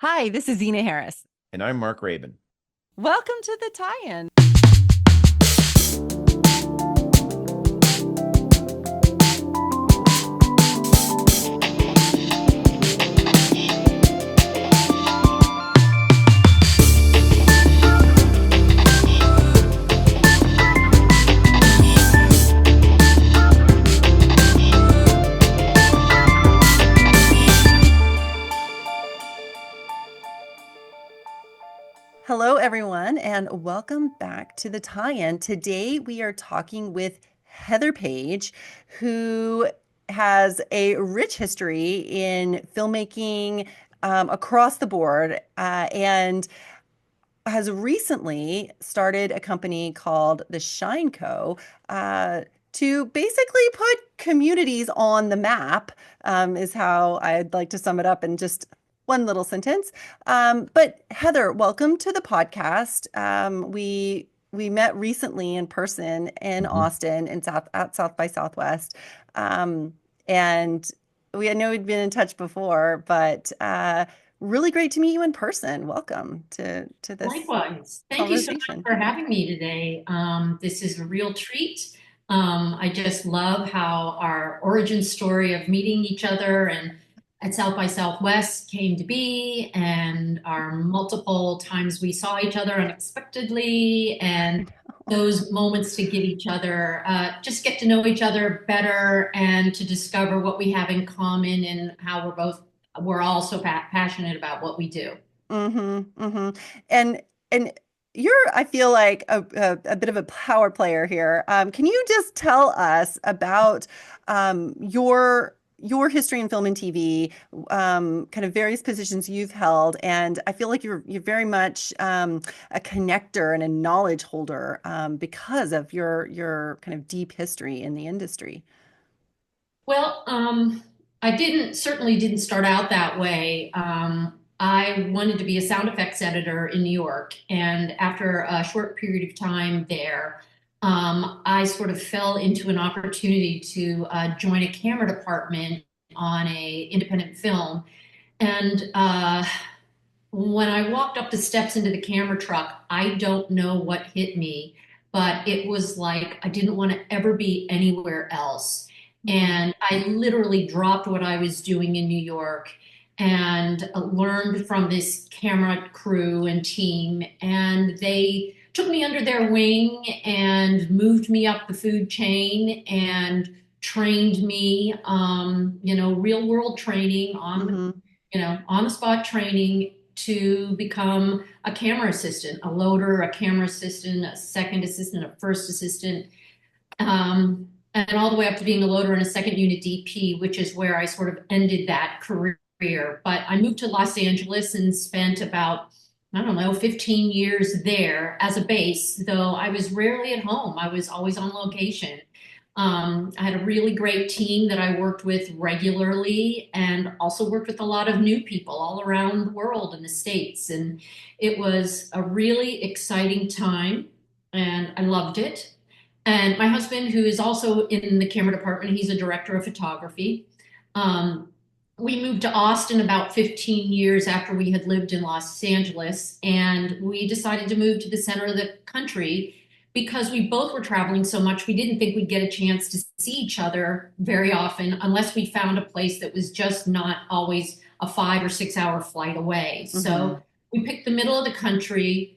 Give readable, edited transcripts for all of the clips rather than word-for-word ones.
Hi, this is Zena Harris. And I'm Mark Rabin. Welcome to the tie-in. Hello, everyone, and welcome back to the tie-in. Today, we are talking with Heather Page, who has a rich history in filmmaking across the board, and has recently started a company called the Shine Co. To basically put communities on the map, is how I'd like to sum it up in just one little sentence. But Heather, welcome to the podcast. We met recently in person in Mhm. Austin in South by Southwest, and I know we'd been in touch before, but really great to meet you in person. Welcome to this Likewise. Thank you so much conversation. for having me today. This is a real treat. I just love how our origin story of meeting each other and at South by Southwest came to be, and our multiple times we saw each other unexpectedly, and those moments to give each other, just get to know each other better and to discover what we have in common and how we're all so passionate about what we do. Mm-hmm, mm-hmm. And and you're, I feel like a bit of a power player here. Can you just tell us about your history in film and TV, kind of various positions you've held, and I feel like you're very much a connector and a knowledge holder because of your kind of deep history in the industry. Well, I certainly didn't start out that way. I wanted to be a sound effects editor in New York, and after a short period of time there, I sort of fell into an opportunity to join a camera department on a independent film. And when I walked up the steps into the camera truck, I don't know what hit me, but it was like I didn't want to ever be anywhere else. Mm, And I literally dropped what I was doing in New York and learned from this camera crew and team. And they took me under their wing and moved me up the food chain and trained me, real world training mm-hmm, on the spot training to become a camera assistant, a loader, a camera assistant, a second assistant, a first assistant, and all the way up to being a loader and a second unit DP, which is where I sort of ended that career. But I moved to Los Angeles and spent about, I don't know, 15 years there as a base, though I was rarely at home. I was always on location. I had a really great team that I worked with regularly and also worked with a lot of new people all around the world in the States. And it was a really exciting time and I loved it. And my husband, who is also in the camera department, he's a director of photography. Um, we moved to Austin about 15 years after we had lived in Los Angeles, and we decided to move to the center of the country because we both were traveling so much. We didn't think we'd get a chance to see each other very often unless we found a place that was just not always a 5 or 6 hour flight away. mm-hmm, So we picked the middle of the country.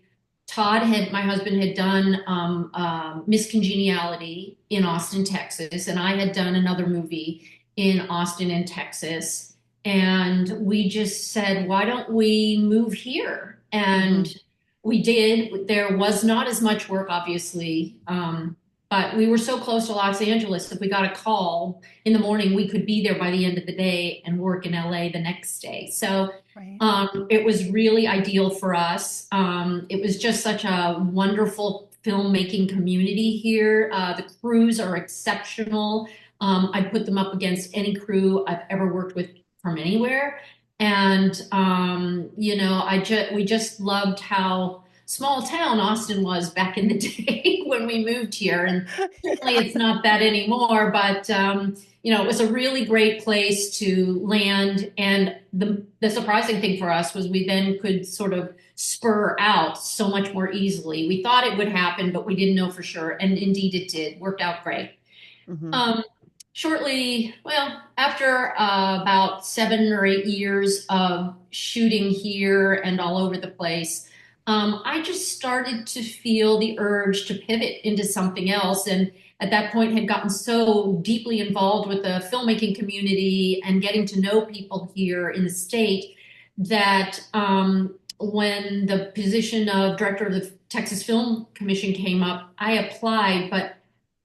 My husband had done Miss Congeniality in Austin, Texas, and I had done another movie in Austin in Texas. And we just said, why don't we move here? mm-hmm. And we did. There was not as much work, obviously, but we were so close to Los Angeles. If we got a call in the morning, we could be there by the end of the day and work in LA the next day. So Right. it was really ideal for us. It was just such a wonderful filmmaking community here. The crews are exceptional. I put them up against any crew I've ever worked with from anywhere. And we just loved how small town Austin was back in the day when we moved here. And certainly it's not that anymore, but it was a really great place to land. And the surprising thing for us was we then could sort of spur out so much more easily. We thought it would happen, but we didn't know for sure. And indeed it did. Worked out great. Hmm. Um, Shortly, well, after about 7 or 8 years of shooting here and all over the place, I just started to feel the urge to pivot into something else. And at that point, had gotten so deeply involved with the filmmaking community and getting to know people here in the state that when the position of director of the Texas Film Commission came up, I applied, but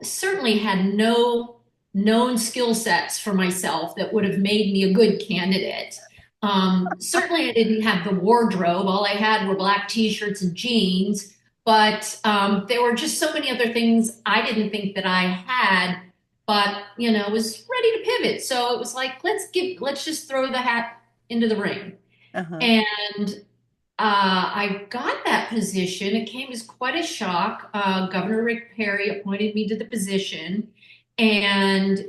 certainly had no known skill sets for myself that would have made me a good candidate. Certainly, I didn't have the wardrobe. All I had were black t-shirts and jeans, but there were just so many other things I didn't think that I had, but was ready to pivot. So it was like, let's just throw the hat into the ring. Uh-huh. And I got that position. It came as quite a shock. Governor Rick Perry appointed me to the position. And,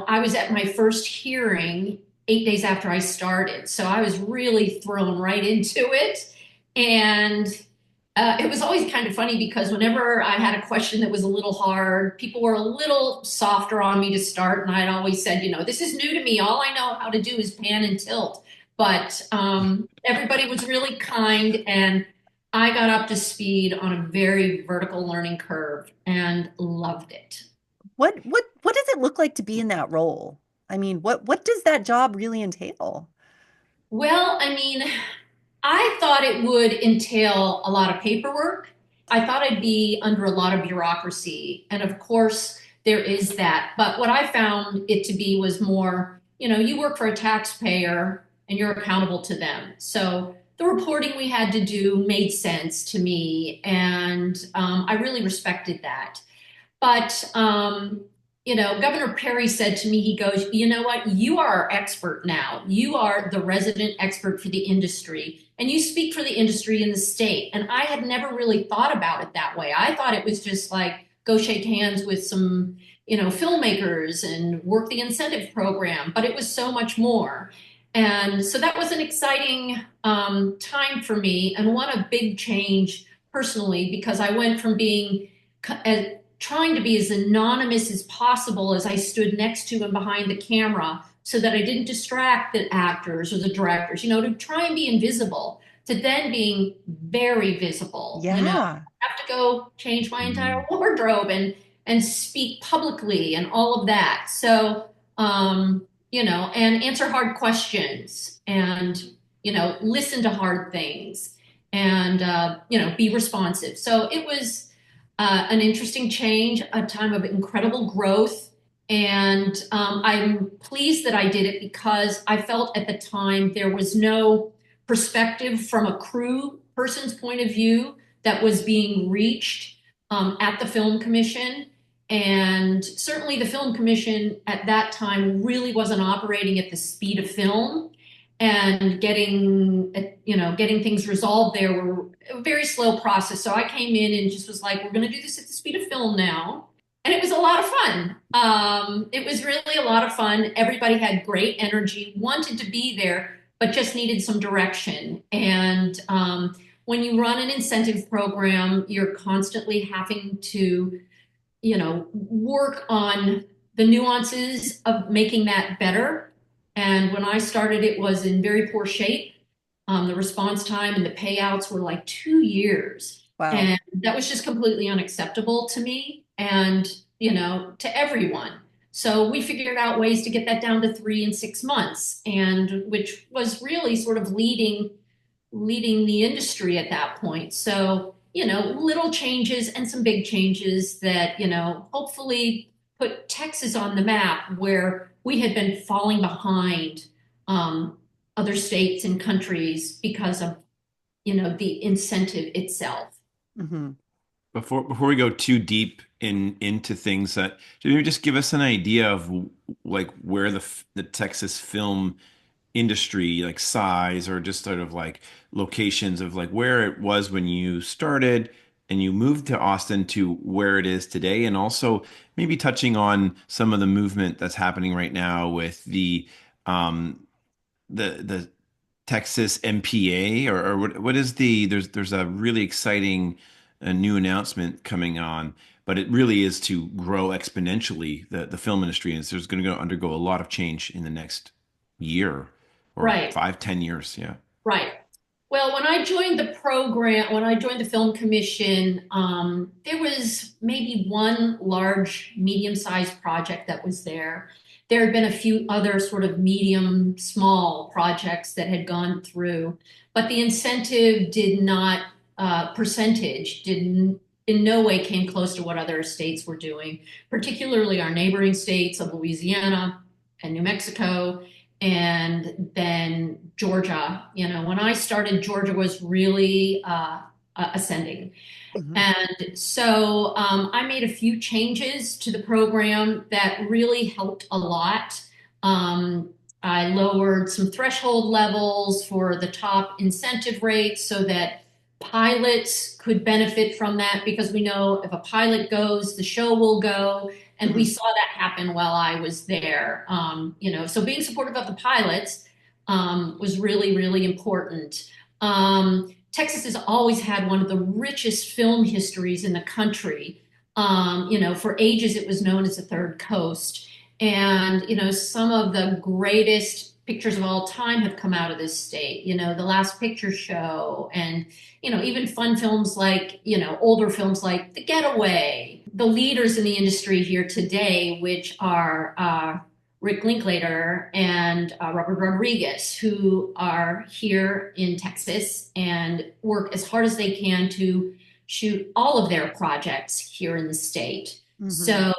I was at my first hearing 8 days after I started. So I was really thrown right into it. And it was always kind of funny because whenever I had a question that was a little hard, people were a little softer on me to start. And I'd always said, this is new to me. All I know how to do is pan and tilt. But everybody was really kind, and I got up to speed on a very vertical learning curve and loved it. What does it look like to be in that role? I mean, what does that job really entail? Well, I mean, I thought it would entail a lot of paperwork. I thought I'd be under a lot of bureaucracy. And of course, there is that. But what I found it to be was more, you work for a taxpayer and you're accountable to them. So the reporting we had to do made sense to me. And I really respected that. But, Governor Perry said to me, he goes, you know what? You are our expert now. You are the resident expert for the industry, and you speak for the industry in the state. And I had never really thought about it that way. I thought it was just like, go shake hands with some, filmmakers and work the incentive program, but it was so much more. And so that was an exciting time for me, and one a big change personally, because I went from being trying to be as anonymous as possible as I stood next to and behind the camera so that I didn't distract the actors or the directors, to try and be invisible, to then being very visible, Yeah. have to go change my entire Mhm. wardrobe and speak publicly and all of that. So, and answer hard questions and, listen to hard things and, be responsive. So it was an interesting change, a time of incredible growth. And I'm pleased that I did it because I felt at the time there was no perspective from a crew person's point of view that was being reached at the Film Commission. And certainly the Film Commission at that time really wasn't operating at the speed of film, and getting things resolved there were a very slow process. So I came in and just was like, we're going to do this at the speed of film now. And it was a lot of fun. It was really a lot of fun. Everybody had great energy, wanted to be there, but just needed some direction. And when you run an incentive program, you're constantly having to, work on the nuances of making that better. And when I started, it was in very poor shape. The response time and the payouts were like 2 years. Wow. And that was just completely unacceptable to me and, to everyone. So we figured out ways to get that down to 3 and 6 months, and which was really sort of leading the industry at that point. So, little changes and some big changes that, hopefully put Texas on the map where we had been falling behind other states and countries because of, the incentive itself. Hmm. Before we go too deep into things, maybe just give us an idea of like where the Texas film industry, like size or just sort of like locations of like where it was when you started and you moved to Austin to where it is today, and also maybe touching on some of the movement that's happening right now with um, the Texas MPA or what is there's a really exciting new announcement coming on, but it really is to grow exponentially the film industry, and so there's going to undergo a lot of change in the next year or Right. 5, 10 years. Yeah. Right. Well, when I joined the program, when I joined the Film Commission, there was maybe one large, medium-sized project that was there. There had been a few other sort of medium, small projects that had gone through, but the incentive did not, percentage didn't in no way came close to what other states were doing, particularly our neighboring states of Louisiana and New Mexico and then Georgia. You know, when I started, Georgia was really ascending. Mhm. And so I made a few changes to the program that really helped a lot. Um, I lowered some threshold levels for the top incentive rates so that pilots could benefit from that because we know if a pilot goes, the show will go. And we Mhm. saw that happen while I was there. You know, so being supportive of the pilots was really, really important. Texas has always had one of the richest film histories in the country. You know, for ages it was known as the Third Coast. And, you know, some of the greatest pictures of all time have come out of this state. You know, The Last Picture Show and, you know, even fun films like, you know, older films like The Getaway. The leaders in the industry here today, which are Rick Linklater and Robert Rodriguez, who are here in Texas and work as hard as they can to shoot all of their projects here in the state. Mhm. So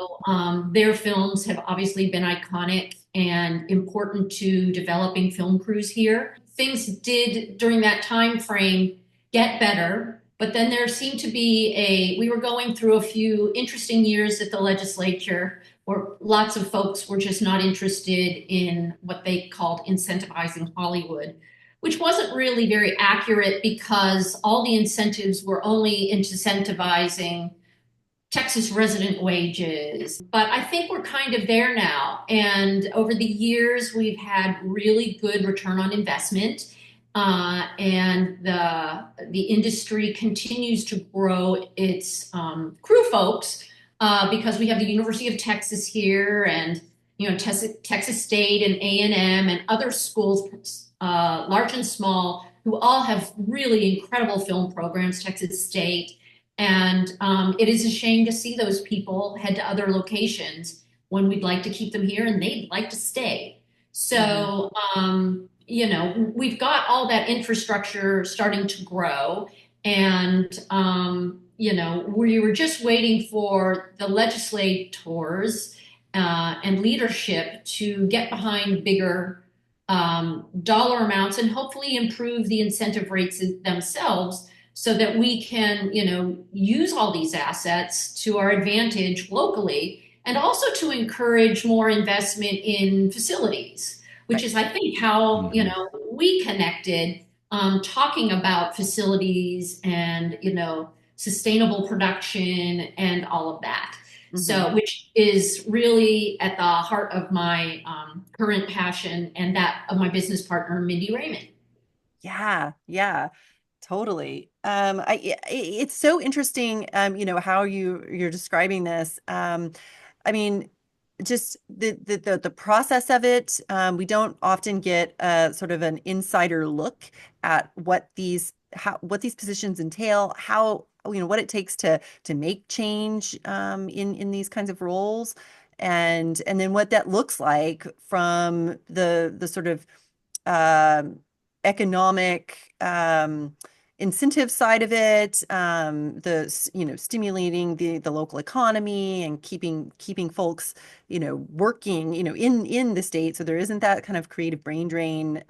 their films have obviously been iconic and important to developing film crews here. Things did during that time frame get better, but then there seemed to be we were going through a few interesting years at the legislature where lots of folks were just not interested in what they called incentivizing Hollywood, which wasn't really very accurate because all the incentives were only incentivizing Texas resident wages. But I think we're kind of there now. And over the years, we've had really good return on investment. And the industry continues to grow its crew folks because we have the University of Texas here, and you know Texas State and A&M and other schools, large and small, who all have really incredible film programs. Texas State, and it is a shame to see those people head to other locations when we'd like to keep them here and they'd like to stay. Mhm. So, you know, we've got all that infrastructure starting to grow. And, you know, we were just waiting for the legislators and leadership to get behind bigger dollar amounts and hopefully improve the incentive rates themselves so that we can, you know, use all these assets to our advantage locally and also to encourage more investment in facilities, which Right. is, I think, how, you Hmm. know, we connected talking about facilities and, you know, sustainable production and all of that. Mhm. So, which is really at the heart of my current passion and that of my business partner, Mindy Raymond. Yeah, yeah, totally. It's so interesting, you know, how you're describing this. I mean, just the process of it. We don't often get sort of an insider look at what these positions entail, how, you know, what it takes to make change in these kinds of roles, and then what that looks like from the sort of um, economic incentive side of it, you know, stimulating the local economy and keeping folks, you know, working, you know, in the state. So there isn't that kind of creative brain drain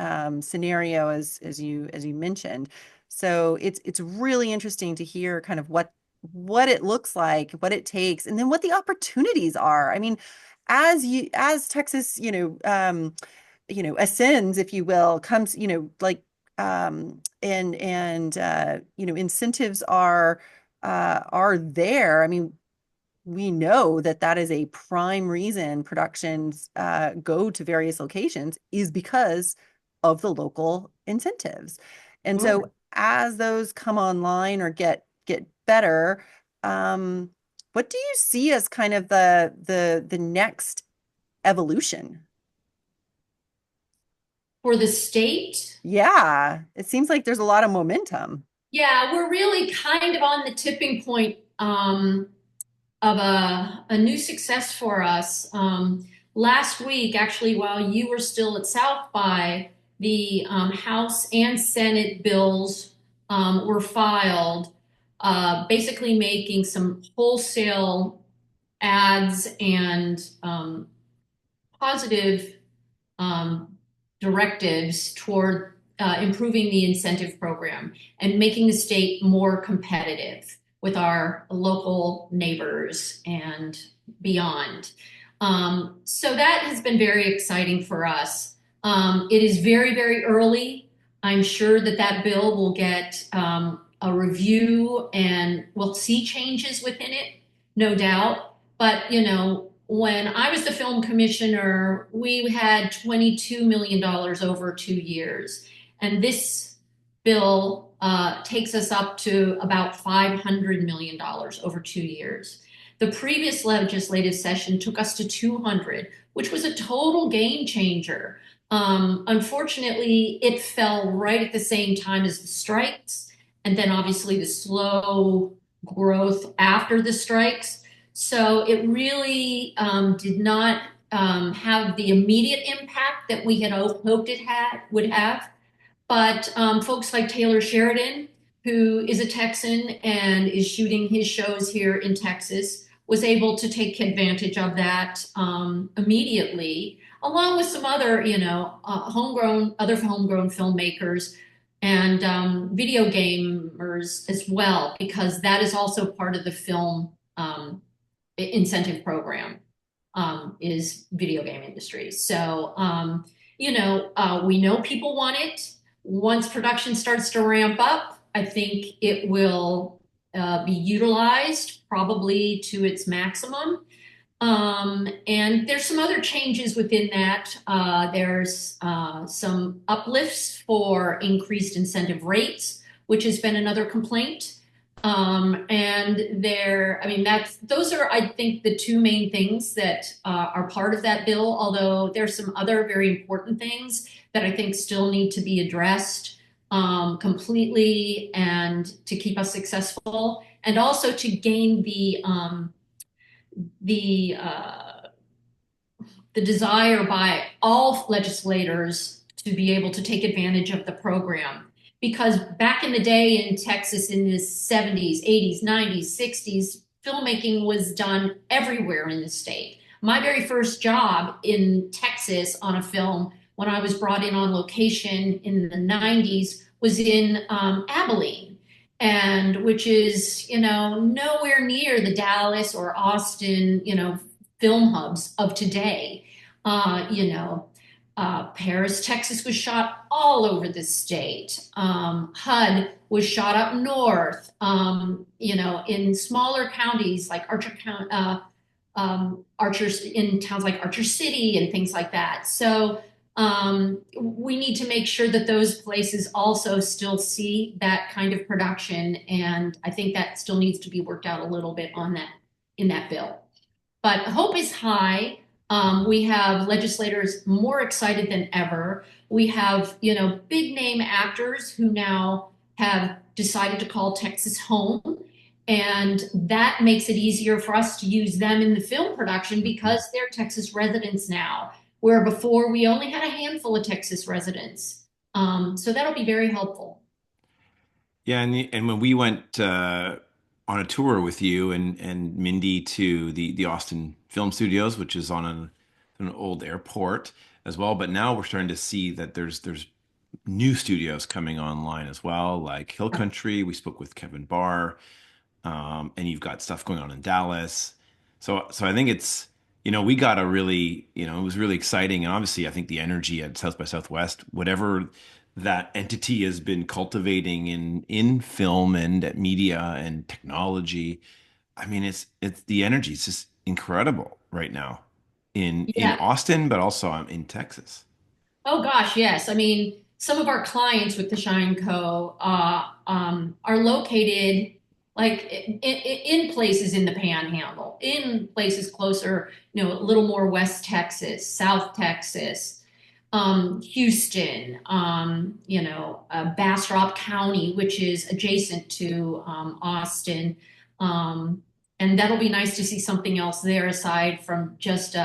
scenario as you mentioned. So it's really interesting to hear kind of what it looks like, what it takes, and then what the opportunities are. I mean, as Texas, you know, ascends, if you will, comes, like incentives are there. I mean, we know that that is a prime reason productions go to various locations is because of the local incentives. And Sure. so as those come online or get better, um, what do you see as kind of the next evolution? For the state, Yeah, it seems like there's a lot of momentum. yeah, we're really kind of on the tipping point of a new success for us. Last week, actually, while you were still at South by, the House and Senate bills were filed, basically making some wholesale ads and positive um, directives toward improving the incentive program and making the state more competitive with our local neighbors and beyond. So that has been very exciting for us. It is very, very early. I'm sure that that bill will get a review and we'll see changes within it, no doubt. But, when I was the film commissioner, we had $22 million over 2 years. And this bill takes us up to about $500 million over 2 years. The previous legislative session took us to 200, which was a total game changer. Unfortunately, it fell right at the same time as the strikes, and then obviously the slow growth after the strikes. So it really did not have the immediate impact that we had hoped it would have. But folks like Taylor Sheridan, who is a Texan and is shooting his shows here in Texas, was able to take advantage of that immediately, along with some other, other homegrown filmmakers and video gamers as well, because that is also part of the film incentive program is video game industry. So, we know people want it. Once production starts to ramp up, I think it will be utilized probably to its maximum. And there's some other changes within that. There's some uplifts for increased incentive rates, which has been another complaint. And there, I mean, those are, I think, the two main things that are part of that bill, although there's some other very important things that I think still need to be addressed completely and to keep us successful, and also to gain the the desire by all legislators to be able to take advantage of the program. Because back in the day in Texas in the 70s, 80s, 90s, 60s, filmmaking was done everywhere in the state. My very first job in Texas on a film, when I was brought in on location in the 90s, was in Abilene, and which is, nowhere near the Dallas or Austin, film hubs of today. Uh, you know, Paris, Texas was shot all over the state. HUD was shot up north, in smaller counties like Archer's in towns like Archer City and things like that. So we need to make sure that those places also still see that kind of production. And I think that still needs to be worked out a little bit on that in that bill. But hope is high. We have legislators more excited than ever. We have, big name actors who now have decided to call Texas home. And that makes it easier for us to use them in the film production because they're Texas residents now, where before we only had a handful of Texas residents. So that'll be very helpful. Yeah, and when we went on a tour with you and Mindy to the Austin Film Studios, which is on an old airport as well, but now we're starting to see that there's new studios coming online as well, like Hill Country. We spoke with Kevin Barr, and you've got stuff going on in Dallas. So I think it's we got a really, it was really exciting. And obviously, I think the energy at South by Southwest, whatever that entity has been cultivating in film and at media and technology, I mean, it's the energy. It's just incredible right now in Yeah. Austin, but also in Texas. Oh gosh, yes. I mean, some of our clients with the Shine Co. Are located like in places in the Panhandle, in places closer, a little more West Texas, South Texas, Houston, Bastrop County, which is adjacent to Austin. Um, and that'll be nice to see something else there aside from just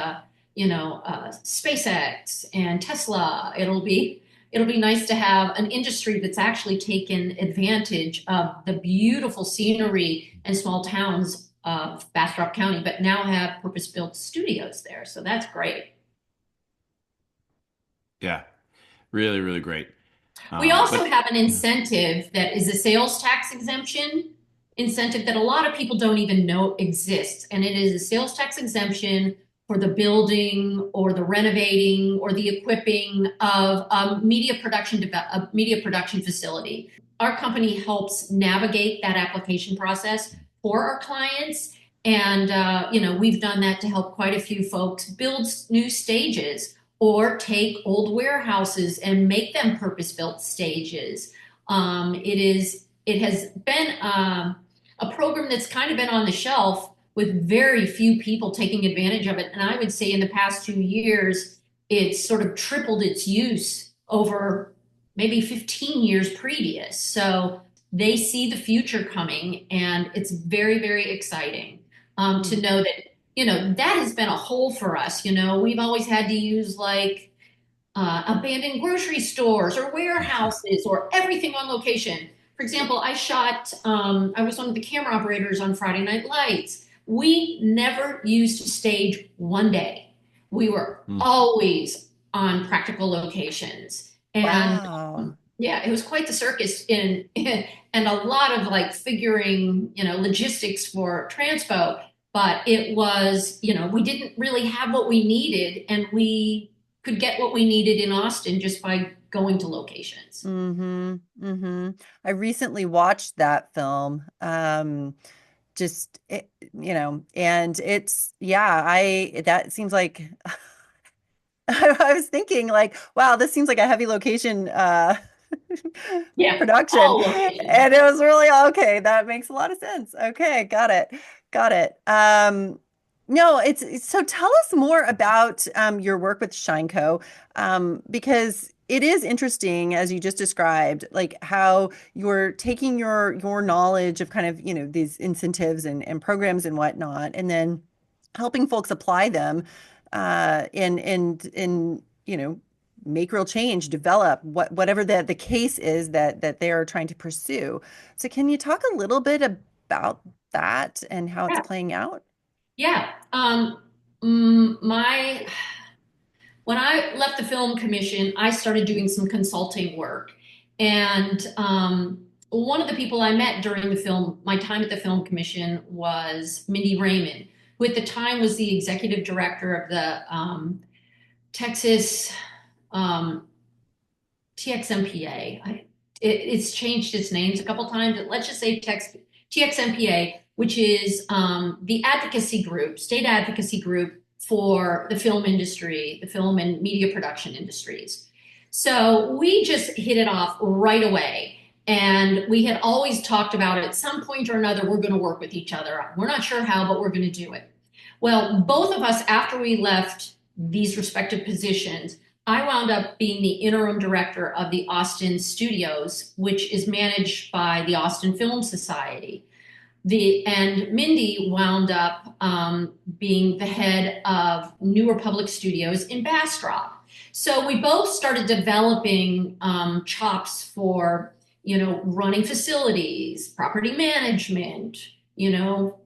SpaceX and Tesla. It'll be nice to have an industry that's actually taken advantage of the beautiful scenery and small towns of Bastrop County, but now have purpose-built studios there. So that's great. Yeah, really, really great. We also But have an yeah. incentive that is a sales tax exemption incentive that a lot of people don't even know exists. And it is a sales tax exemption for the building or the renovating or the equipping of a media production facility. Our company helps navigate that application process for our clients. And, we've done that to help quite a few folks build new stages or take old warehouses and make them purpose-built stages. It has been a program that's kind of been on the shelf with very few people taking advantage of it. And I would say in the past 2 years, it's sort of tripled its use over maybe 15 years previous. So they see the future coming, and it's very, very exciting to Mm. know that that has been a hole for us. We've always had to use like abandoned grocery stores or warehouses or everything on location. For example, I was one of the camera operators on Friday Night Lights. We never used stage one day. We were Hmm. always on practical locations. And Wow. yeah, it was quite the circus and a lot of like figuring, logistics for transpo. But it was, we didn't really have what we needed, and we could get what we needed in Austin just by going to locations. Mm-hmm. Mm-hmm. I recently watched that film. Just and yeah, that seems like I was thinking like, wow, this seems like a heavy location Yeah, production. all locations. And it was really okay. That makes a lot of sense. Okay, got it. Got it. No, so tell us more about your work with Shineco, because it is interesting, as you just described, like how you're taking your knowledge of kind of, these incentives and programs and whatnot, and then helping folks apply them and make real change, develop whatever the case is that they are trying to pursue. So can you talk a little bit about that and how it's Yeah. playing out? Yeah. My When I left the film commission, I started doing some consulting work. And one of the people I met during my time at the film commission was Mindy Raymond, who at the time was the executive director of the Texas um, TXMPA. It's changed its names a couple times, but let's just say TXMPA, which is the advocacy group, state advocacy group for the film industry, the film and media production industries. So we just hit it off right away. And we had always talked about at some point or another, we're going to work with each other. We're not sure how, but we're going to do it. Well, both of us, after we left these respective positions, I wound up being the interim director of the Austin Studios, which is managed by the Austin Film Society. And Mindy wound up being the head of New Republic Studios in Bastrop. So we both started developing chops for running facilities, property management,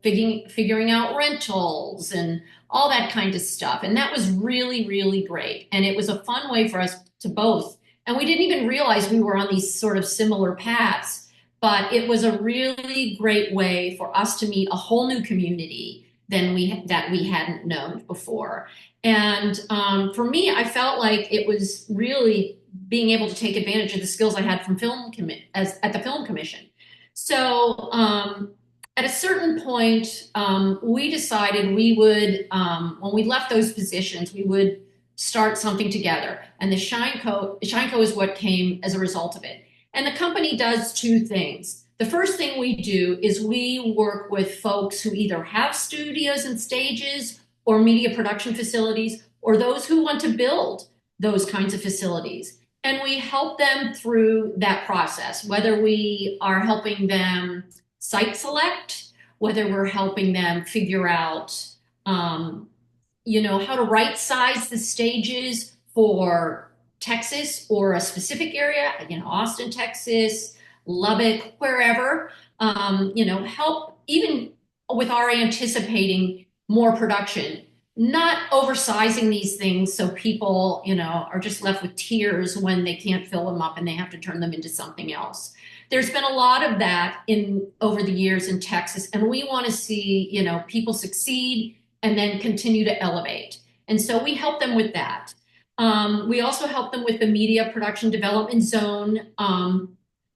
figuring out rentals and all that kind of stuff. And that was really, really great. And it was a fun way for us to both. And we didn't even realize we were on these sort of similar paths, but it was a really great way for us to meet a whole new community than we hadn't known before. And for me, I felt like it was really being able to take advantage of the skills I had from at the film commission. So at a certain point, we decided we would, when we left those positions, we would start something together. And the Shineco is what came as a result of it. And the company does two things. The first thing we do is we work with folks who either have studios and stages or media production facilities, or those who want to build those kinds of facilities. And we help them through that process, whether we are helping them site select, whether we're helping them figure out how to right size the stages for Texas or a specific area, Austin, Texas, Lubbock, wherever, help even with our anticipating more production, not oversizing these things so people, are just left with tears when they can't fill them up and they have to turn them into something else. There's been a lot of that in over the years in Texas, and we want to see, people succeed and then continue to elevate. And so we help them with that. We also help them with the media production development zone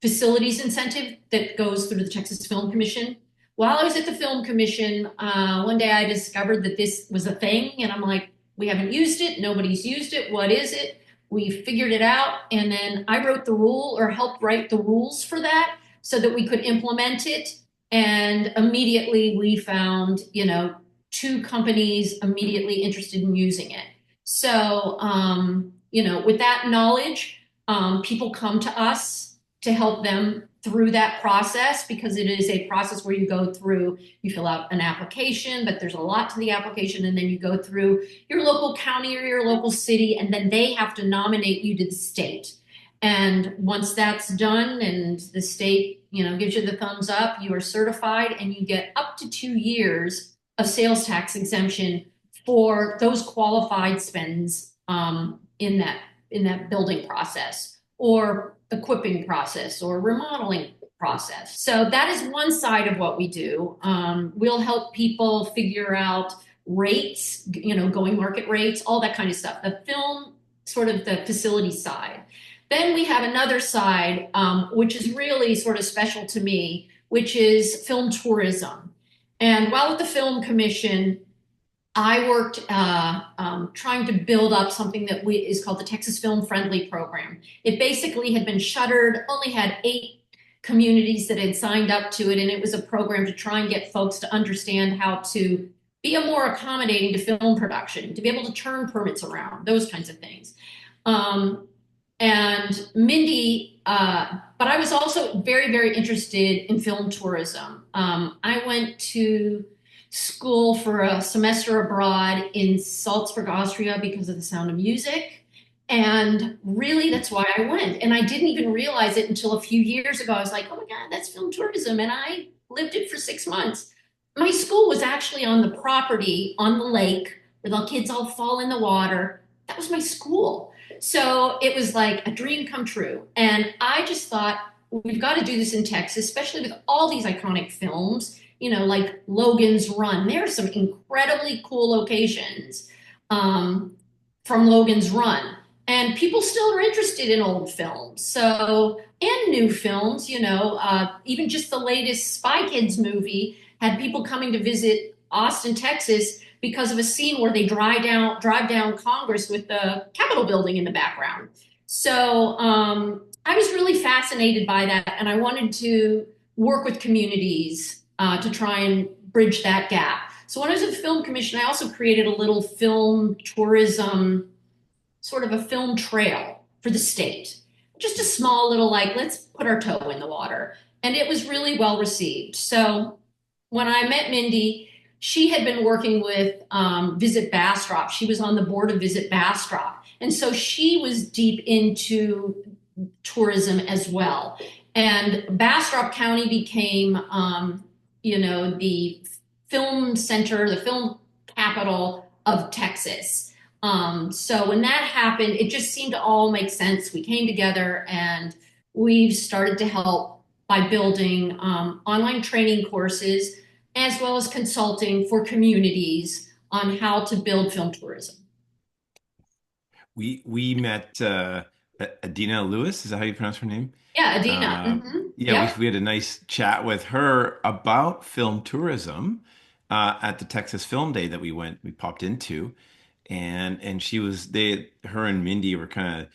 facilities incentive that goes through the Texas Film Commission. While I was at the Film Commission, one day I discovered that this was a thing, and I'm like, we haven't used it, nobody's used it, what is it? We figured it out, and then I wrote the rule or helped write the rules for that so that we could implement it. And immediately we found, two companies immediately interested in using it. So, with that knowledge, people come to us to help them through that process, because it is a process where you go through, you fill out an application, but there's a lot to the application, and then you go through your local county or your local city, and then they have to nominate you to the state. And once that's done and the state, gives you the thumbs up, you are certified and you get up to 2 years of sales tax exemption for those qualified spends in that building process or equipping process or remodeling process. So that is one side of what we do. We'll help people figure out rates, going market rates, all that kind of stuff. The film, sort of the facility side. Then we have another side, which is really sort of special to me, which is film tourism. And while at the Film Commission, I worked trying to build up something that is called the Texas Film Friendly Program. It basically had been shuttered, only had 8 communities that had signed up to it, and it was a program to try and get folks to understand how to be more accommodating to film production, to be able to turn permits around, those kinds of things. And Mindy, but I was also very, very interested in film tourism. I went to school for a semester abroad in Salzburg, Austria, because of The Sound of Music. And really, that's why I went. And I didn't even realize it until a few years ago. I was like, oh my God, that's film tourism. And I lived it for 6 months. My school was actually on the property on the lake where the kids all fall in the water. That was my school. So it was like a dream come true. And I just thought, we've got to do this in Texas, especially with all these iconic films, like Logan's Run. There are some incredibly cool locations from Logan's Run. And people still are interested in old films. So, and new films, even just the latest Spy Kids movie had people coming to visit Austin, Texas, because of a scene where they drive down Congress with the Capitol building in the background. So I was really fascinated by that, and I wanted to work with communities to try and bridge that gap. So when I was at the Film Commission, I also created a little film tourism, sort of a film trail for the state. Just a small little, let's put our toe in the water. And it was really well received. So when I met Mindy, she had been working with Visit Bastrop. She was on the board of Visit Bastrop. And so she was deep into tourism as well. And Bastrop County became, the film center, the film capital of Texas. So when that happened, it just seemed to all make sense. We came together and we started to help by building online training courses as well as consulting for communities on how to build film tourism. We met Adina Lewis. Is that how you pronounce her name? Yeah, Adina. Uh, yeah, we Yep. we had a nice chat with her about film tourism at the Texas Film Day that we popped into, and she was her and Mindy were kind of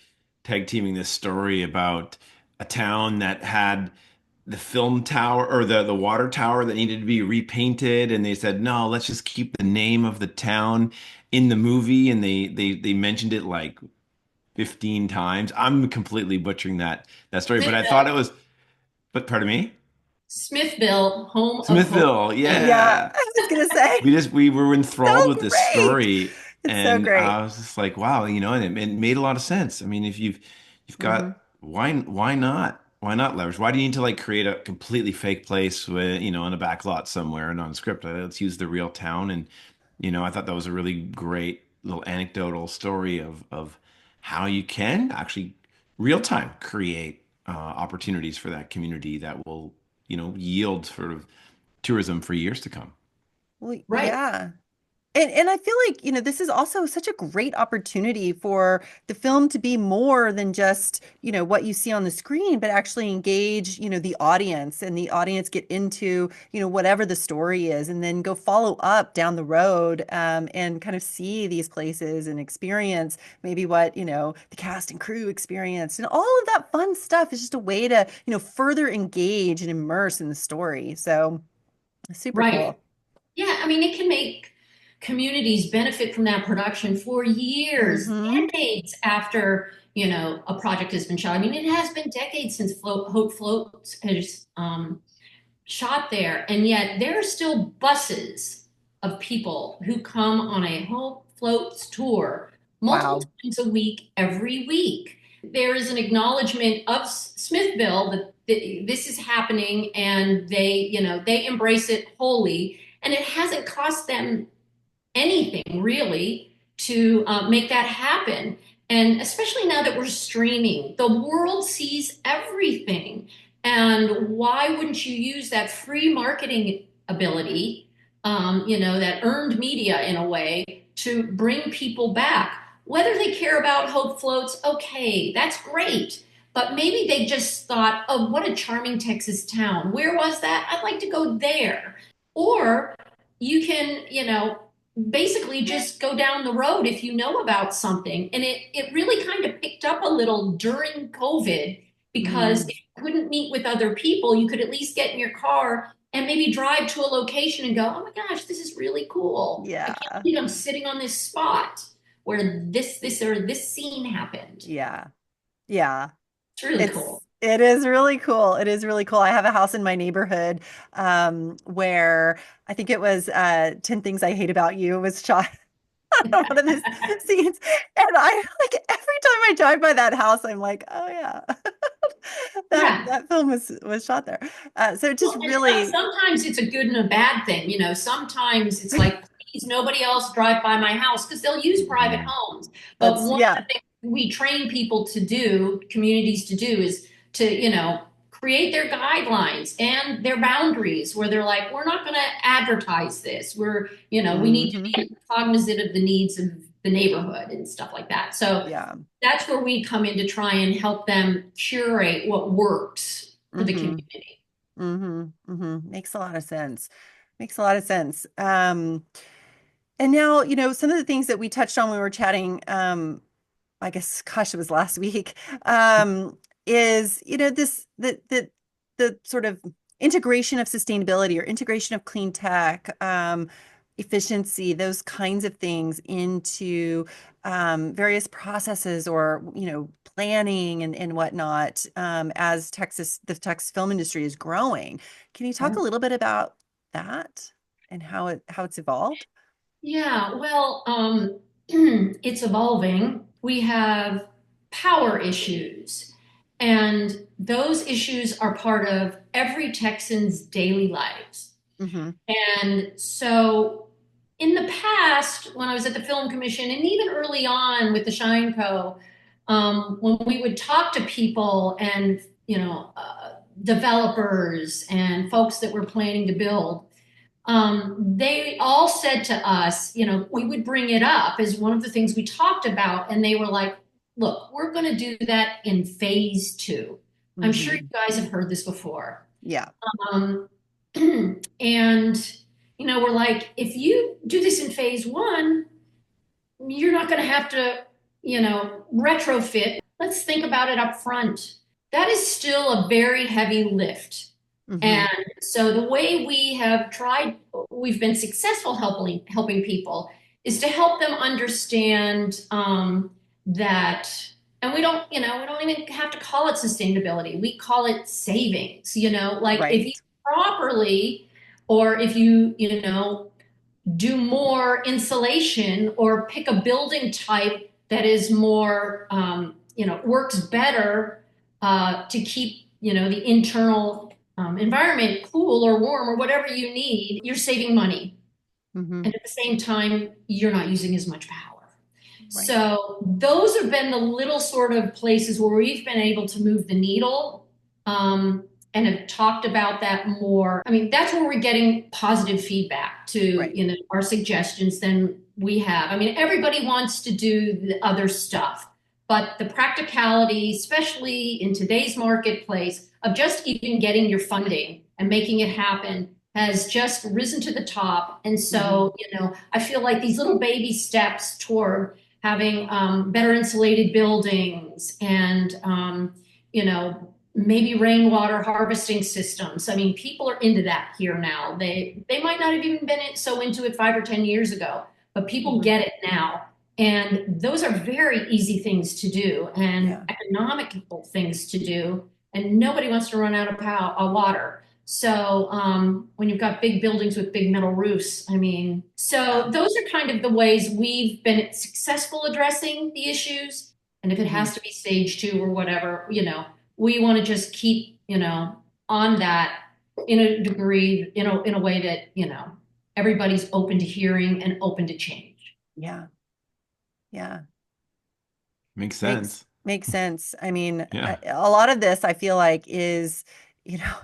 tag teaming this story about a town that had the film tower or the water tower that needed to be repainted, and they said no, let's just keep the name of the town in the movie, and they mentioned it like 15 times. I'm completely butchering that story, but I thought Smithville. it was, but pardon me? Smithville, home of Hope. Smithville, Yeah, yeah. I was gonna say, We were enthralled so with this great. story, It's so and great. I was just like, wow, and it made a lot of sense. I mean, if you've Hmm. got why not leverage? Why do you need to like create a completely fake place with on a back lot somewhere and on script? Let's use the real town. And I thought that was a really great little anecdotal story of how you can actually real time create opportunities for that community that will yield sort of tourism for years to come. Well, Right, yeah. And I feel like, this is also such a great opportunity for the film to be more than just, what you see on the screen, but actually engage, the audience and the audience get into, whatever the story is, and then go follow up down the road, and kind of see these places and experience maybe what, the cast and crew experienced. And all of that fun stuff is just a way to, further engage and immerse in the story. So super right. cool. Yeah, I mean, it can make communities benefit from that production for years, Hmm. decades after, a project has been shot. I mean, it has been decades since Hope Floats has shot there, and yet there are still buses of people who come on a Hope Floats tour multiple Wow. times a week, every week. There is an acknowledgement of Smithville that this is happening, and they embrace it wholly, and it hasn't cost them anything really to make that happen. And especially now that we're streaming, the world sees everything. And why wouldn't you use that free marketing ability, that earned media in a way to bring people back? Whether they care about Hope Floats, okay, that's great. But maybe they just thought, oh, what a charming Texas town. Where was that? I'd like to go there. Or you can, basically just go down the road if you know about something. And it really kind of picked up a little during COVID because Mm, if you couldn't meet with other people, you could at least get in your car and maybe drive to a location and go, oh my gosh, this is really cool. I can't yeah. believe I'm sitting on this spot where this scene happened. Yeah. Yeah. It's really cool. It is really cool. It is really cool. I have a house in my neighborhood, where I think it was 10 Things I Hate About You was shot on one of these scenes. And I like every time I drive by that house, I'm like, oh yeah. That Yeah. that film was shot there. So it just Well, and really. sometimes it's a good and a bad thing. Sometimes it's like, please, nobody else drive by my house because they'll use private Mhm. homes. But That's one of yeah. the things we train people to do, communities to do, is to, create their guidelines and their boundaries where they're like, we're not going to advertise this. We need to Hmm. be cognizant of the needs of the neighborhood and stuff like that. So Yeah. that's where we come in to try and help them curate what works for the Hmm. community. Makes a lot of sense. Makes a lot of sense. And now, some of the things that we touched on when we were chatting, I guess, gosh, it was last week, is, the sort of integration of sustainability or integration of clean tech, efficiency, those kinds of things into various processes or, planning and whatnot, as the Texas film industry is growing. Can you talk a little bit about that and how it's evolved? Yeah, well, it's evolving. We have power issues, and those issues are part of every Texan's daily lives. Hmm. And so, in the past, when I was at the Film Commission, and even early on with the Shine Co., when we would talk to people and developers and folks that were planning to build, they all said to us, we would bring it up as one of the things we talked about, and they were like, look, we're going to do that in phase two. I'm sure you Hmm. guys have heard this before. Yeah. Um, and, we're like, if you do this in phase one, you're not going to have to, retrofit. Let's think about it up front. That is still a very heavy lift. Hmm. And so the way we've been successful helping people is to help them understand that, and we don't even have to call it sustainability. We call it savings. Like if you Right. properly, or if you do more insulation or pick a building type that is more, works better to keep, the internal environment cool or warm or whatever you need, you're saving money. Hmm. And at the same time, you're not using as much power. Right. So those have been the little sort of places where we've been able to move the needle, and have talked about that more. I mean, that's where we're getting positive feedback to, Right. our suggestions than we have. I mean, everybody wants to do the other stuff, but the practicality, especially in today's marketplace, of just even getting your funding and making it happen has just risen to the top. And Hmm. so, I feel like these little baby steps toward having better insulated buildings and, maybe rainwater harvesting systems. I mean, people are into that here now. They might not have even been so into it 5 or 10 years ago, but people Hmm. get it now. And those are very easy things to do and Yeah. economical things to do. And nobody wants to run out of water. So when you've got big buildings with big metal roofs, I mean, Yeah. so those are kind of the ways we've been successful addressing the issues. And if it Hmm. has to be stage two or whatever, we want to just keep, on that in a degree, in a way that, everybody's open to hearing and open to change. Yeah. Yeah. Makes Makes sense. makes sense. I mean, Yeah. a lot of this I feel like is, you know,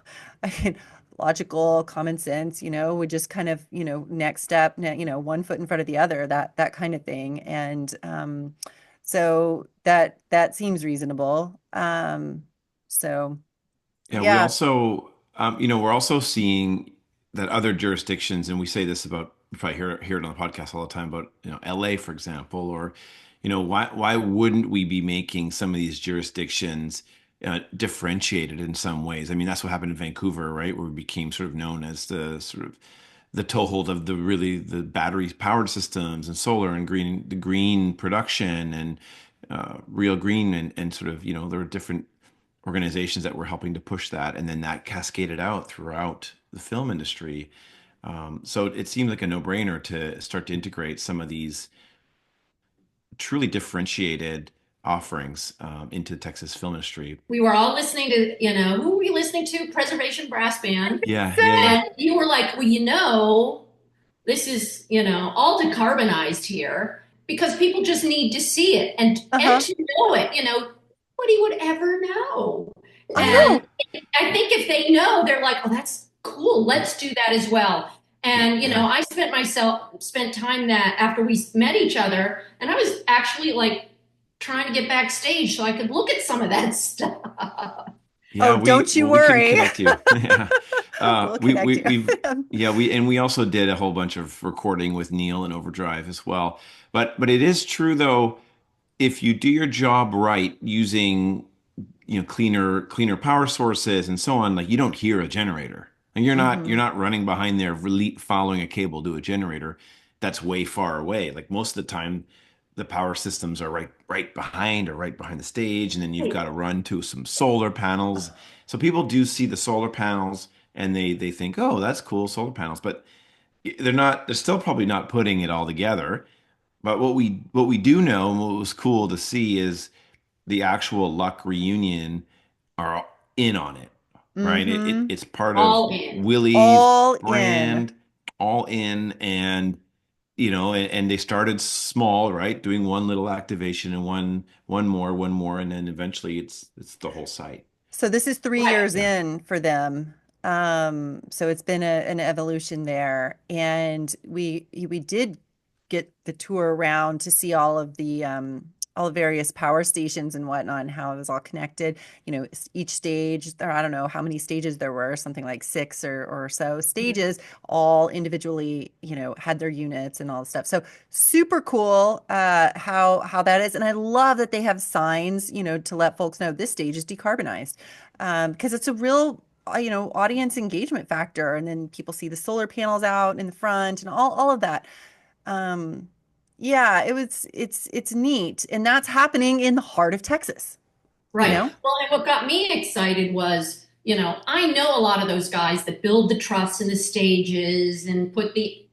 I mean, logical, common sense, would just kind of, next step, one foot in front of the other, that kind of thing. And so that seems reasonable. So Yeah, we yeah. also, we're also seeing that other jurisdictions, and we say this about, you probably hear it on the podcast all the time about, LA, for example, or, why wouldn't we be making some of these jurisdictions differentiated in some ways? I mean, that's what happened in Vancouver, right, where we became sort of known as the sort of the toehold of the battery powered systems and solar and the green production and real green and sort of there were different organizations that were helping to push that, and then that cascaded out throughout the film industry. So it seemed like a no-brainer to start to integrate some of these truly differentiated offerings into the Texas film industry. We were all listening to, who were we listening to? Preservation Brass Band. Yeah, yeah, yeah, And you were like, well, this is, all decarbonized here because people just need to see it and Uh-huh. to know it. Nobody would ever know. I yeah, And know. I think if they know, they're like, oh, that's cool. Let's do that as well. And yeah. I spent time that after we met each other, and I was actually like trying to get backstage so I could look at some of that stuff. Yeah, Oh, don't you we couldn't worry. connect you. Yeah. We'll connect you. We also did a whole bunch of recording with Neil and Overdrive as well. But it is true though, if you do your job right using cleaner power sources and so on, like you don't hear a generator, and you're Hmm. not running behind there following a cable to a generator that's way far away. Like most of the time the power systems are right behind or right behind the stage, and then you've got to run to some solar panels. So people do see the solar panels and they think, oh, that's cool, solar panels, but they're still probably not putting it all together. But what we do know and what was cool to see is the actual Luck reunion are in on it, right? Hmm. It's part of All in. Willie's All in. brand, all in, and and they started small, right? Doing one little activation and one more, and then eventually it's the whole site. So this is three Right. years Yeah. in for them. So it's been an evolution there, and we did get the tour around to see all the various power stations and whatnot, and how it was all connected. You know, each stage, there, I don't know how many stages there were, something like six or so stages, all individually, you know, had their units and all the stuff. So super cool, how that is, and I love that they have signs, you know, to let folks know this stage is decarbonized, because it's a real you know, audience engagement factor. And then people see the solar panels out in the front and all of that. Um, yeah, it's neat. And that's happening in the heart of Texas, you Right. know? Well, and what got me excited was, I know a lot of those guys that build the truss and the stages and put the,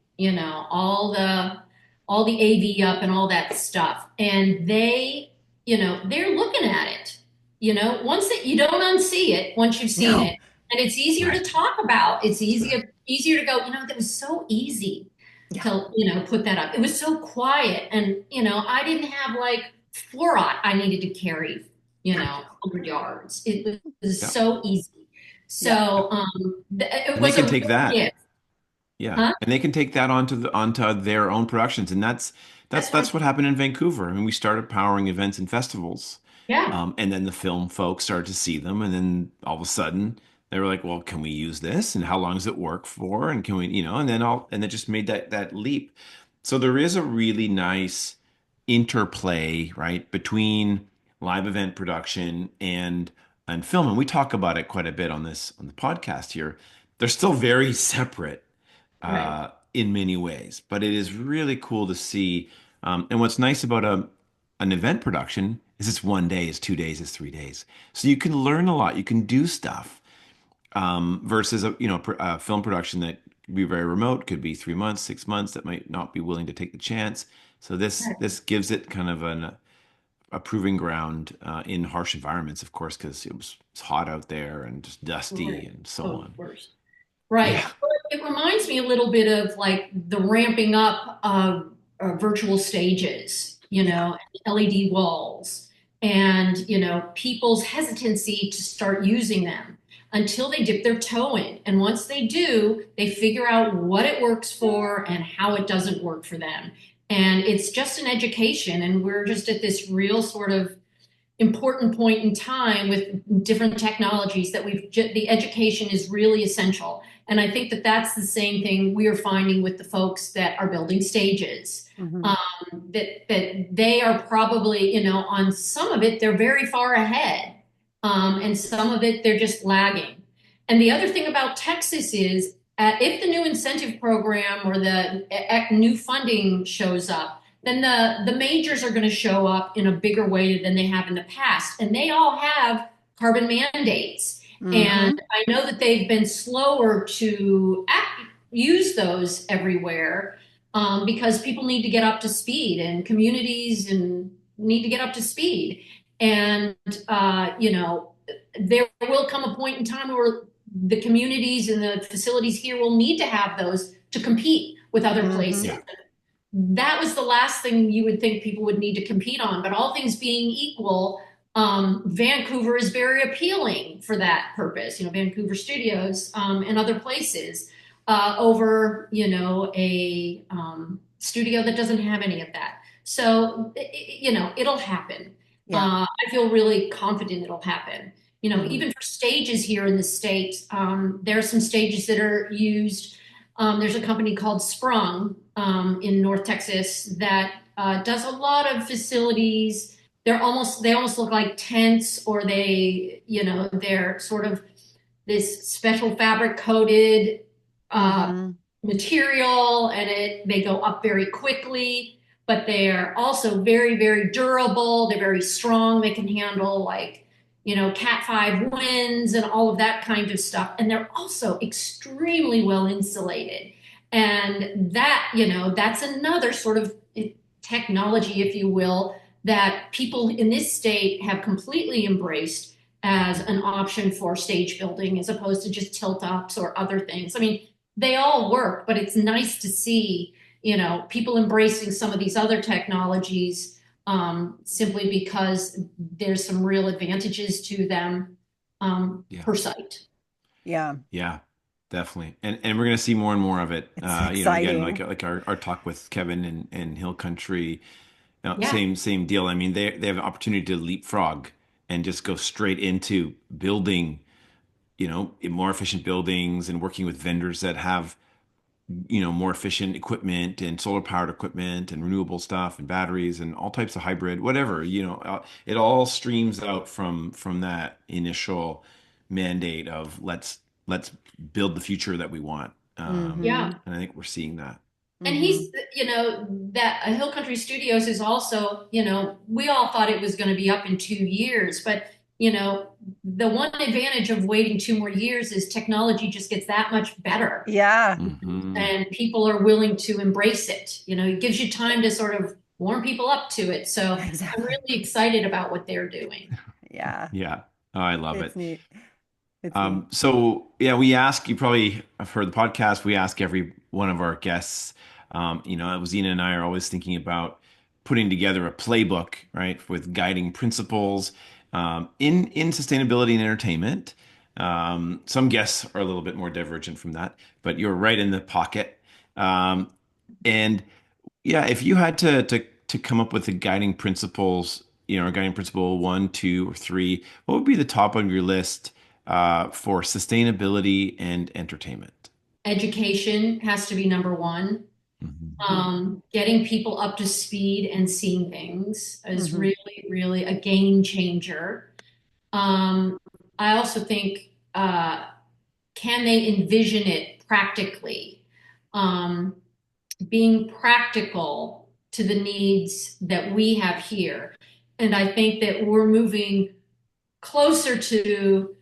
all the AV up and all that stuff. And they're looking at it. Once that you don't unsee it, once you've seen No. it, and it's easier to Right. talk about. It's That's right. easier to go, that was so easy Yeah. to, put that up. It was so quiet. And, I didn't have like fluorite I needed to carry 100 yards. It was Yeah. so easy. Yeah. So it And they was a can real take that. gift, Yeah, huh? and they can take that onto their own productions, and That's right. that's what happened in Vancouver. I mean, we started powering events and festivals, Yeah, and then the film folks started to see them, and then all of a sudden they were like, "Well, can we use this? And how long does it work for? And can we, and it just made that leap. So there is a really nice interplay, right, between live event production and film, and we talk about it quite a bit on the podcast here. They're still very separate right. in many ways. But it is really cool to see. And what's nice about an event production is it's 1 day, it's 2 days, it's 3 days. So you can learn a lot, you can do stuff versus a film production that could be very remote, could be 3 months, 6 months, that might not be willing to take the chance. So this gives it kind of a proving ground in harsh environments, of course, because it's hot out there and just dusty Right. and so Oh, of on. course. Right. Yeah, Well, it reminds me a little bit of like the ramping up virtual stages, Yeah. LED walls, and, people's hesitancy to start using them until they dip their toe in. And once they do, they figure out what it works for and how it doesn't work for them. And it's just an education. And we're just at this real sort of important point in time with different technologies that the education is really essential. And I think that that's the same thing we are finding with the folks that are building stages. Hmm. um, that they are probably, on some of it they're very far ahead, and some of it they're just lagging. And the other thing about Texas is, if the new incentive program or the new funding shows up, then the majors are going to show up in a bigger way than they have in the past. And they all have carbon mandates. And Hmm. I know that they've been slower to use those everywhere, because people need to get up to speed and communities and need to get up to speed. And, there will come a point in time where the communities and the facilities here will need to have those to compete with other Hmm. places. yeah, That was the last thing you would think people would need to compete on. But all things being equal, Vancouver is very appealing for that purpose. Vancouver studios, and other places, over a studio that doesn't have any of that. So it'll happen. Yeah. I feel really confident it'll happen. Hmm. Even for stages here in the States, there are some stages that are used. There's a company called Sprung, in North Texas, that does a lot of facilities. They almost look like tents, or they're sort of this special fabric coated uh, Hmm. material, and they go up very quickly, but they're also very, very durable. They're very strong. They can handle, like, cat 5 winds and all of that kind of stuff. And they're also extremely well insulated. And that's another sort of technology, if you will, that people in this state have completely embraced as an option for stage building, as opposed to just tilt ups or other things. I mean, they all work, but it's nice to see, people embracing some of these other technologies, simply because there's some real advantages to them, yeah. per site. Yeah. Yeah, definitely. And we're gonna see more and more of it. It's Again, exciting. like our talk with Kevin and Hill Country, Yeah. same deal. I mean, they have an opportunity to leapfrog and just go straight into building, more efficient buildings and working with vendors that have, more efficient equipment and solar powered equipment and renewable stuff and batteries and all types of hybrid, whatever, it all streams out from that initial mandate of let's build the future that we want. Yeah. And I think we're seeing that. And Mm-hmm. he's, that Hill Country Studios is also, we all thought it was going to be up in 2 years, but, the one advantage of waiting 2 more years is technology just gets that much better Yeah, Hmm. and people are willing to embrace it. It gives you time to sort of warm people up to it. So I'm exactly. really excited about what they're doing. Yeah, Yeah. Oh, I love it's it. neat. It's neat. So yeah, we ask, you probably have heard the podcast. We ask every one of our guests, Zena and I are always thinking about putting together a playbook, right, with guiding principles, in sustainability and entertainment. Some guests are a little bit more divergent from that, but you're right in the pocket. Um, and yeah, if you had to come up with the guiding principles, guiding principle one, two, or three, what would be the top on your list for sustainability and entertainment? Education has to be number one. Hmm. Getting people up to speed and seeing things is Mm-hmm. really, really a game changer. Um, I also think, can they envision it practically? Um, Being practical to the needs that we have here. And I think that we're moving closer to,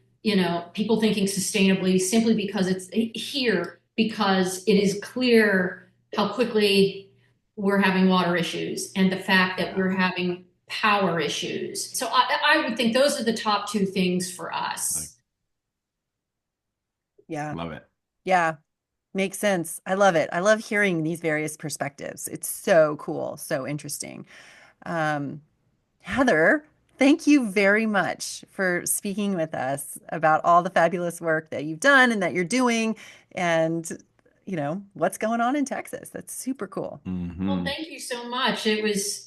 people thinking sustainably simply because it's here, because it is clear how quickly we're having water issues and the fact that Yeah, we're having power issues. So I would think those are the top two things for like us. Yeah, love it. yeah, makes sense. I love it. I love hearing these various perspectives. It's so cool, so interesting. Um, Heather, thank you very much for speaking with us about all the fabulous work that you've done and that you're doing, and what's going on in Texas. That's super cool. Well, Hmm. thank you so much. It was,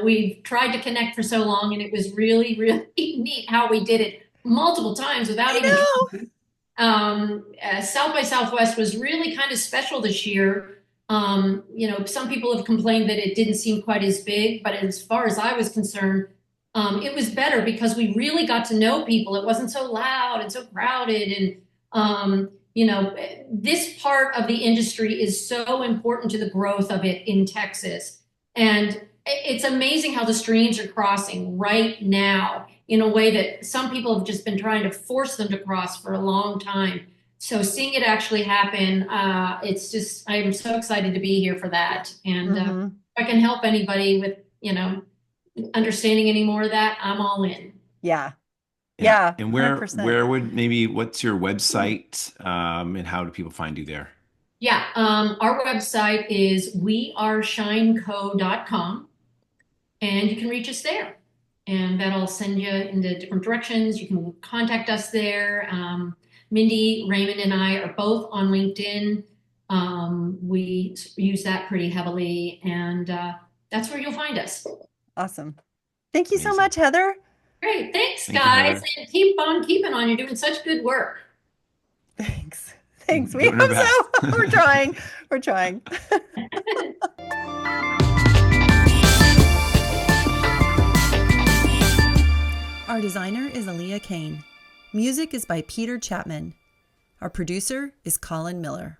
we've tried to connect for so long, and it was really, really neat how we did it multiple times without I even know. trying. South by Southwest was really kind of special this year. Some people have complained that it didn't seem quite as big, but as far as I was concerned, it was better because we really got to know people. It wasn't so loud and so crowded. And, this part of the industry is so important to the growth of it in Texas. And it's amazing how the streams are crossing right now in a way that some people have just been trying to force them to cross for a long time. So seeing it actually happen, it's just, I'm so excited to be here for that. And if Hmm. I can help anybody with, understanding any more of that, I'm all in. Yeah. Yeah. Yeah. And where 100%. would maybe what's your website, and how do people find you there? Yeah, our website is weareshineco.com, and you can reach us there. And that'll send you into different directions. You can contact us there. Mindy, Raymond, and I are both on LinkedIn. We use that pretty heavily, and that's where you'll find us. Awesome. Thank you so Amazing. much, Heather. Great. Thanks, Thank you, guys. Heather. And keep on keeping on. You're doing such good work. Thanks. Thanks. We Doing our hope best. so. We're trying. We're trying. Our designer is Aaliyah Kane. Music is by Peter Chapman. Our producer is Colin Miller.